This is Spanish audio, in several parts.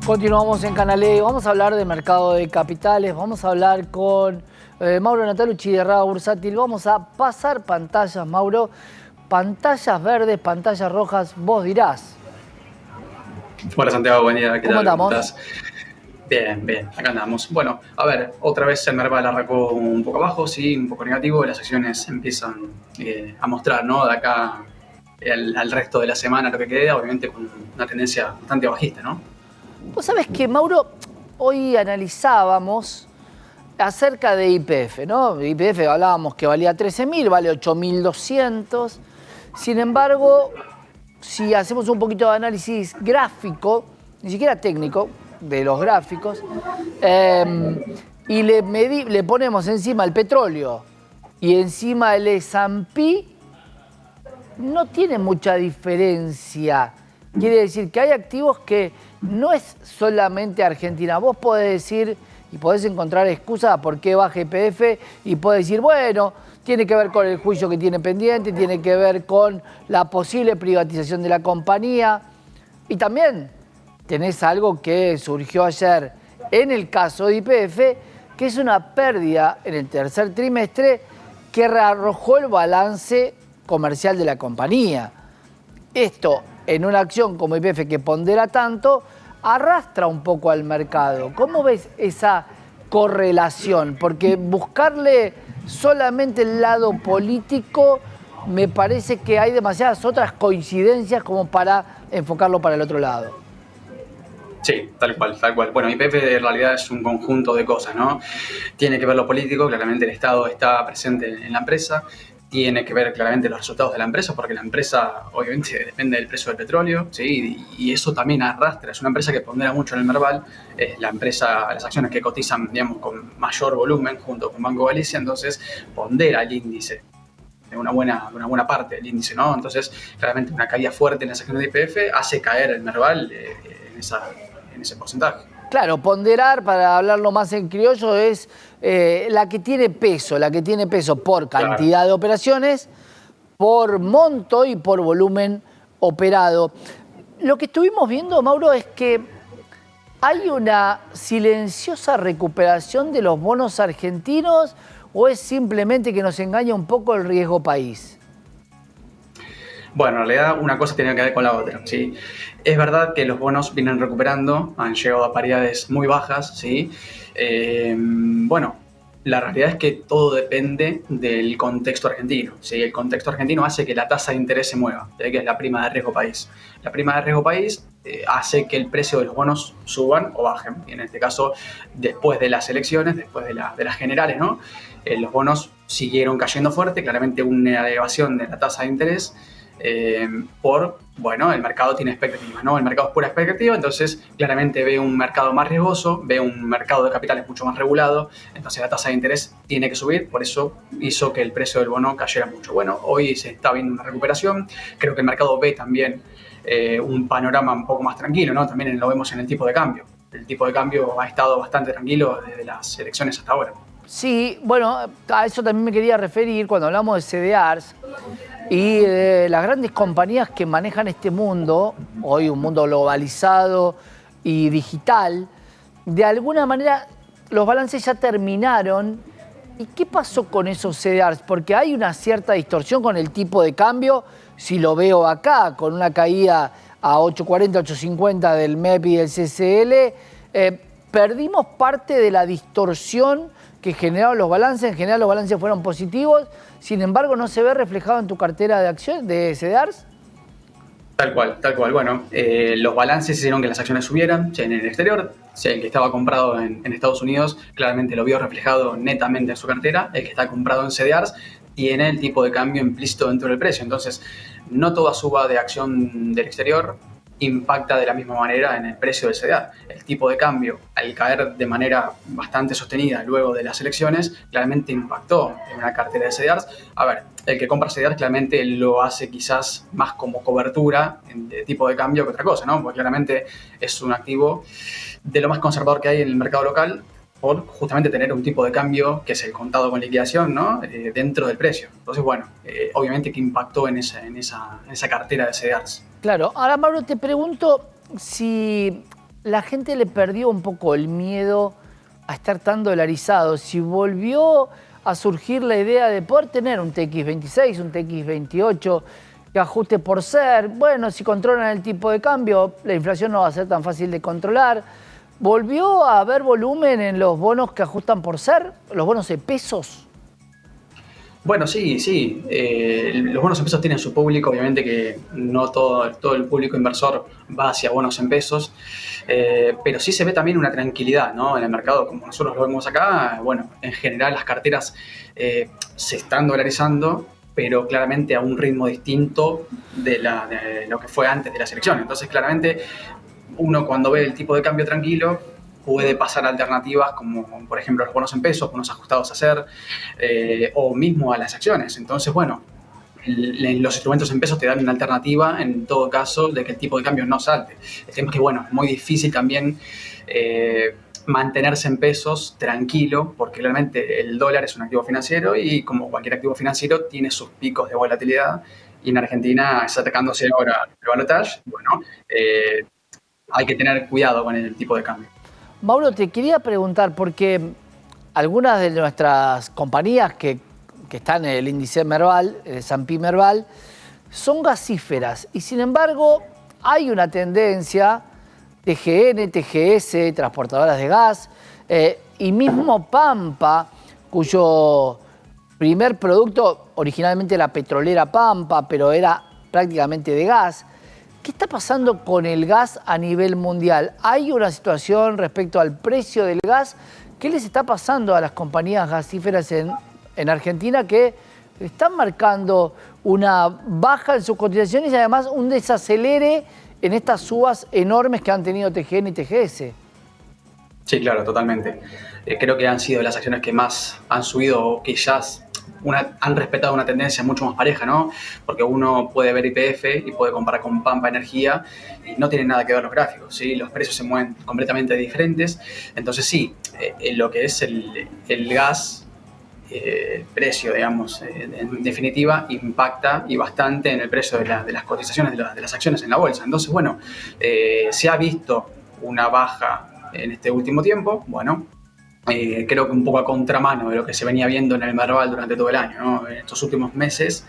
Continuamos en Canal E, vamos a hablar de mercado de capitales, vamos a hablar con Mauro Natalucci de Raba Bursátil, vamos a pasar pantallas, Mauro, pantallas verdes, pantallas rojas, vos dirás. Hola Santiago, buen día, ¿qué ¿Cómo tal? ¿Cómo andamos? estás? Bien, bien, acá andamos. Bueno, a ver, otra vez el mercado arrancó un poco abajo, sí, un poco negativo, las acciones empiezan a mostrar, ¿no? De acá al resto de la semana lo que queda, obviamente con una tendencia bastante bajista, ¿no? Vos sabés que, Mauro, hoy analizábamos acerca de YPF, ¿no? YPF hablábamos que valía 13.000, vale 8.200. Sin embargo, si hacemos un poquito de análisis gráfico, ni siquiera técnico, de los gráficos, y le ponemos encima el petróleo y encima el S&P, no tiene mucha diferencia. Quiere decir que hay activos que no es solamente Argentina. Vos podés decir y podés encontrar excusas por qué baja YPF y podés decir, bueno, tiene que ver con el juicio que tiene pendiente, tiene que ver con la posible privatización de la compañía. Y también tenés algo que surgió ayer en el caso de YPF, que es una pérdida en el tercer trimestre que rearrojó el balance comercial de la compañía. Esto, en una acción como YPF que pondera tanto, arrastra un poco al mercado. ¿Cómo ves esa correlación? Porque buscarle solamente el lado político, me parece que hay demasiadas otras coincidencias como para enfocarlo para el otro lado. Sí, tal cual, tal cual. Bueno, YPF en realidad es un conjunto de cosas, ¿no? Tiene que ver lo político, claramente el Estado está presente en la empresa, tiene que ver claramente los resultados de la empresa, porque la empresa obviamente depende del precio del petróleo, ¿sí? Y eso también arrastra, es una empresa que pondera mucho en el Merval, la empresa, las acciones que cotizan, digamos, con mayor volumen junto con Banco Galicia, entonces pondera el índice. Una buena parte del índice, ¿no? Entonces, claramente una caída fuerte en las acciones de YPF hace caer el Merval en ese porcentaje. Claro, ponderar, para hablarlo más en criollo, es la que tiene peso por Claro. cantidad de operaciones, por monto y por volumen operado. Lo que estuvimos viendo, Mauro, es que hay una silenciosa recuperación de los bonos argentinos o es simplemente que nos engaña un poco el riesgo país. Bueno, en realidad una cosa tiene que ver con la otra, ¿sí? Es verdad que los bonos vienen recuperando, han llegado a paridades muy bajas, ¿sí? Bueno, la realidad es que todo depende del contexto argentino, ¿sí? El contexto argentino hace que la tasa de interés se mueva, ¿sí? Que es la prima de riesgo país. La prima de riesgo país hace que el precio de los bonos suban o bajen. Y en este caso, después de las elecciones, después de las generales, ¿no? Los bonos siguieron cayendo fuerte, claramente una elevación de la tasa de interés. Bueno, el mercado tiene expectativas, ¿no? El mercado es pura expectativa, entonces claramente ve un mercado más riesgoso, ve un mercado de capitales mucho más regulado, entonces la tasa de interés tiene que subir, por eso hizo que el precio del bono cayera mucho. Bueno, hoy se está viendo una recuperación, creo que el mercado ve también un panorama un poco más tranquilo, ¿no? También lo vemos en el tipo de cambio. El tipo de cambio ha estado bastante tranquilo desde las elecciones hasta ahora. Sí, bueno, a eso también me quería referir cuando hablamos de CDRs y de las grandes compañías que manejan este mundo, hoy un mundo globalizado y digital. De alguna manera los balances ya terminaron. ¿Y qué pasó con esos CDRs? Porque hay una cierta distorsión con el tipo de cambio, si lo veo acá, con una caída a 8.40, 8.50 del MEP y del CCL, perdimos parte de la distorsión que generaron los balances. En general los balances fueron positivos, sin embargo no se ve reflejado en tu cartera de acciones, de CDRs. Tal cual, tal cual. Bueno, los balances hicieron que las acciones subieran en el exterior. El que estaba comprado en Estados Unidos claramente lo vio reflejado netamente en su cartera. El que está comprado en CDRs tiene el tipo de cambio implícito dentro del precio. Entonces, no toda suba de acción del exterior impacta de la misma manera en el precio del CDR. El tipo de cambio, al caer de manera bastante sostenida luego de las elecciones, claramente impactó en una cartera de CDRs. A ver, el que compra CDRs claramente lo hace quizás más como cobertura de tipo de cambio que otra cosa, ¿no? Porque claramente es un activo de lo más conservador que hay en el mercado local, por justamente tener un tipo de cambio que es el contado con liquidación, ¿no? Dentro del precio. Entonces, bueno, obviamente que impactó en esa cartera de CDRs. Claro, ahora Mauro te pregunto si la gente le perdió un poco el miedo a estar tan dolarizado. Si volvió a surgir la idea de poder tener un TX26, un TX28, que ajuste por ser, bueno, si controlan el tipo de cambio, la inflación no va a ser tan fácil de controlar. ¿Volvió a haber volumen en los bonos que ajustan por ser, los bonos de pesos? Bueno, sí, sí. Los bonos en pesos tienen su público, obviamente que no todo el público inversor va hacia bonos en pesos, pero sí se ve también una tranquilidad, ¿no? En el mercado, como nosotros lo vemos acá, bueno, en general las carteras se están dolarizando, pero claramente a un ritmo distinto de lo que fue antes de las elecciones. Entonces, claramente, uno cuando ve el tipo de cambio tranquilo, puede pasar a alternativas como, por ejemplo, los bonos en pesos, bonos ajustados a ser, o mismo a las acciones. Entonces, bueno, los instrumentos en pesos te dan una alternativa en todo caso de que el tipo de cambio no salte. El tema es que, bueno, es muy difícil también mantenerse en pesos tranquilo, porque realmente el dólar es un activo financiero y como cualquier activo financiero tiene sus picos de volatilidad. Y en Argentina está atacándose ahora el balotaje. Bueno, hay que tener cuidado con el tipo de cambio. Mauro, te quería preguntar, porque algunas de nuestras compañías que están en el índice Merval, el S&P Merval, son gasíferas y sin embargo hay una tendencia, TGN, TGS, transportadoras de gas, y mismo Pampa, cuyo primer producto, originalmente la petrolera Pampa, pero era prácticamente de gas. ¿Qué está pasando con el gas a nivel mundial? ¿Hay una situación respecto al precio del gas? ¿Qué les está pasando a las compañías gasíferas en Argentina que están marcando una baja en sus cotizaciones y además un desacelere en estas subas enormes que han tenido TGN y TGS? Sí, claro, totalmente. Creo que han sido las acciones que más han subido o que ya han respetado una tendencia mucho más pareja, ¿no? Porque uno puede ver YPF y puede comparar con Pampa Energía y no tienen nada que ver los gráficos, ¿sí? Los precios se mueven completamente diferentes. Entonces sí, lo que es el gas, el precio, digamos, en definitiva, impacta y bastante en el precio de las cotizaciones de las acciones en la bolsa. Entonces, bueno, se ha visto una baja en este último tiempo, bueno, creo que un poco a contramano de lo que se venía viendo en el Merval durante todo el año, ¿no? En estos últimos meses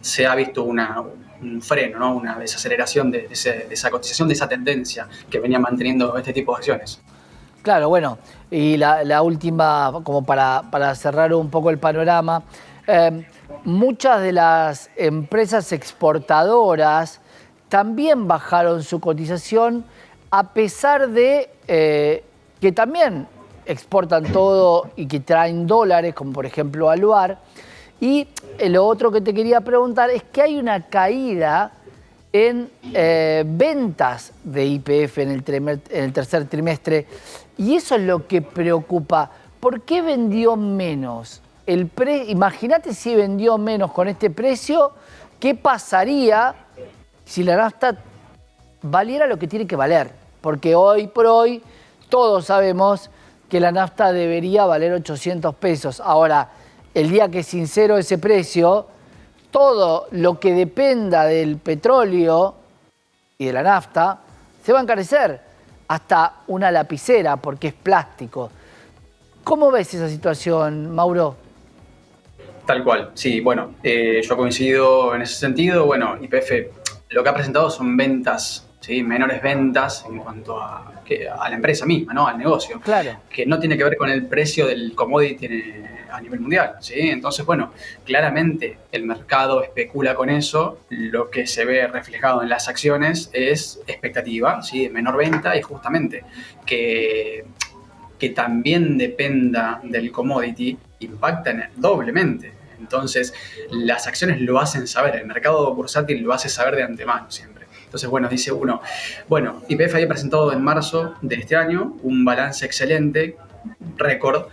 se ha visto un freno, ¿no? Una desaceleración de esa cotización, de esa tendencia que venía manteniendo este tipo de acciones. Claro, bueno, y la última, como para cerrar un poco el panorama, muchas de las empresas exportadoras también bajaron su cotización a pesar de que también exportan todo y que traen dólares, como por ejemplo Aluar. Y lo otro que te quería preguntar es que hay una caída en ventas de YPF en el tercer trimestre. Y eso es lo que preocupa. ¿Por qué vendió menos? Imagínate si vendió menos con este precio, ¿qué pasaría si la nafta valiera lo que tiene que valer? Porque hoy por hoy todos sabemos que la nafta debería valer 800 pesos. Ahora, el día que sincero ese precio, todo lo que dependa del petróleo y de la nafta se va a encarecer, hasta una lapicera porque es plástico. ¿Cómo ves esa situación, Mauro? Tal cual, sí, bueno, yo coincido en ese sentido. Bueno, YPF lo que ha presentado son ventas, ¿sí? Menores ventas en cuanto a la empresa misma, ¿no? Al negocio, Claro. que no tiene que ver con el precio del commodity a nivel mundial, ¿sí? Entonces, bueno, claramente el mercado especula con eso. Lo que se ve reflejado en las acciones es expectativa, ¿sí? De menor venta y justamente que también dependa del commodity impacta doblemente. Entonces, las acciones lo hacen saber, el mercado bursátil lo hace saber de antemano siempre. Entonces, bueno, dice uno, bueno, YPF había presentado en marzo de este año un balance excelente, récord,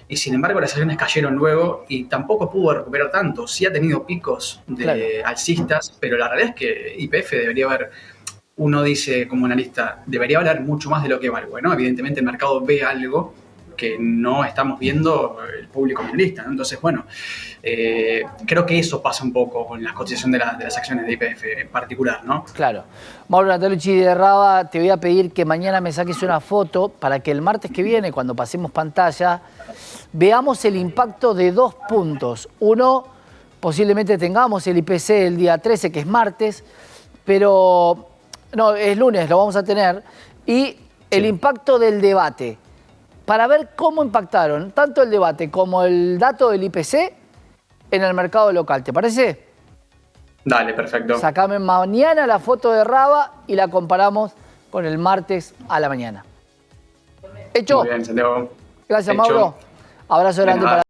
y sin embargo las acciones cayeron luego y tampoco pudo recuperar tanto. Sí ha tenido picos de alcistas, pero la realidad es que YPF debería haber, uno dice como analista, debería valer mucho más de lo que vale. Bueno, evidentemente el mercado ve algo que no estamos viendo el público minorista, ¿no? Entonces, bueno, creo que eso pasa un poco con la cotización de las acciones de YPF en particular, ¿no? Claro. Mauro Natalucci de Raba, te voy a pedir que mañana me saques una foto para que el martes que viene, cuando pasemos pantalla, veamos el impacto de 2 puntos. Uno, posiblemente tengamos el IPC el día 13, que es martes, pero no, es lunes, lo vamos a tener. Y el impacto del debate, para ver cómo impactaron tanto el debate como el dato del IPC en el mercado local. ¿Te parece? Dale, perfecto. Sacame mañana la foto de Raba y la comparamos con el martes a la mañana. ¿Hecho? Muy bien, Santiago. Gracias, Hecho. Mauro. Abrazo grande para